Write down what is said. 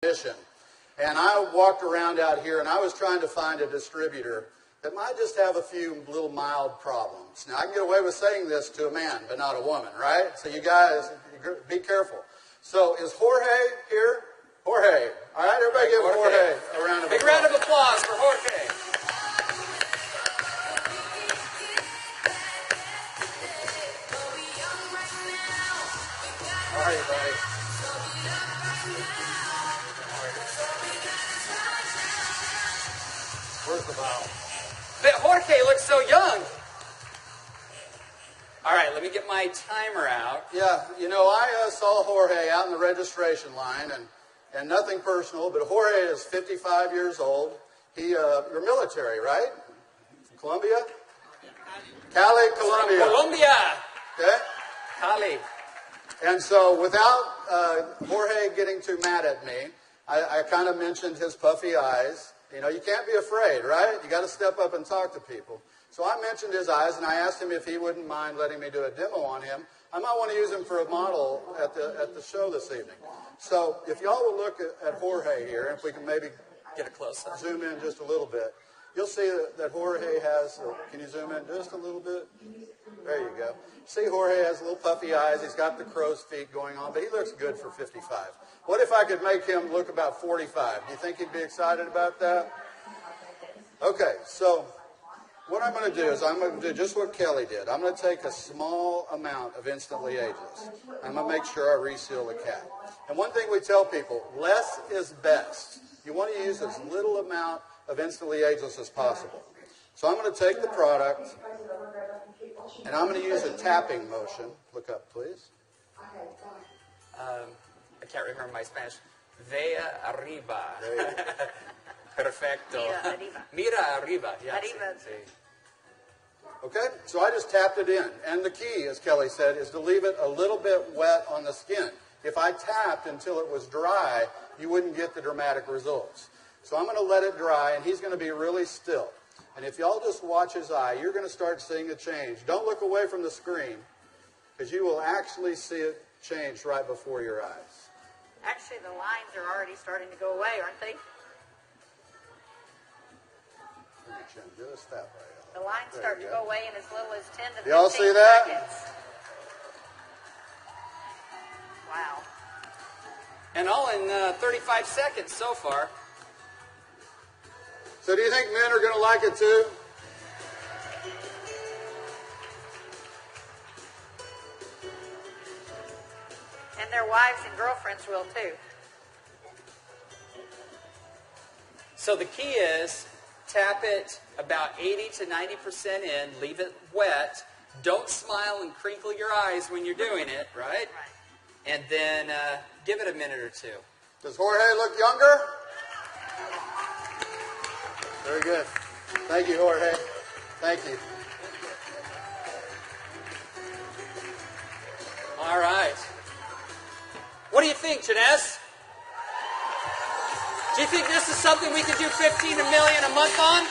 And I walked around out here and I was trying to find a distributor that might just have a few little mild problems. Now, I can get away with saying this to a man, but not a woman, right? So you guys, be careful. So is Jorge here? Jorge. All right, everybody give Jorge a round of applause. Big round of applause for Jorge. How are you, buddy? Where's the bottle? But Jorge looks so young. All right, let me get my timer out. Yeah, you know, I saw Jorge out in the registration line, and nothing personal, but Jorge is 55 years old. You're military, right? From Colombia? Cali, Colombia. From Colombia. Okay? Cali. And so without Jorge getting too mad at me, I kind of mentioned his puffy eyes. You know, you can't be afraid, right? You got to step up and talk to people. So I mentioned his eyes, and I asked him if he wouldn't mind letting me do a demo on him. I might want to use him for a model at the show this evening. So if y'all will look at Jorge here, and if we can maybe get a close-up, zoom in just a little bit, you'll see that Jorge has, can you zoom in just a little bit? There you go. See, Jorge has little puffy eyes. He's got the crow's feet going on, but he looks good for 55. What if I could make him look about 45? Do you think he'd be excited about that? Okay, so what I'm going to do is I'm going to do just what Kelly did. I'm going to take a small amount of Instantly Ageless. I'm going to make sure I reseal the cap. And one thing we tell people, less is best. You want to use as little amount of Instantly Ageless as possible. So I'm going to take the product, and I'm going to use a tapping motion. Look up, please. I can't remember my Spanish. Vea arriba. Perfecto. Mira arriba. Mira arriba. Yeah, Arriba. Sí. Okay, so I just tapped it in. And the key, as Kelly said, is to leave it a little bit wet on the skin. If I tapped until it was dry, you wouldn't get the dramatic results. So I'm going to let it dry, and he's going to be really still. And if y'all just watch his eye, you're going to start seeing a change. Don't look away from the screen, because you will actually see it change right before your eyes. Actually, the lines are already starting to go away, aren't they? Just that way. The lines start to go away in as little as 10 to 15 Y'all see that? seconds. Wow. And all in 35 seconds so far. So do you think men are going to like it too? And their wives and girlfriends will too. So the key is tap it about 80 to 90% in, leave it wet. Don't smile and crinkle your eyes when you're doing it, right? Right. And then give it a minute or two. Does Jorge look younger? Very good. Thank you, Jorge. Thank you. All right. What do you think, Jeunesse? Do you think this is something we could do 15 million a month on?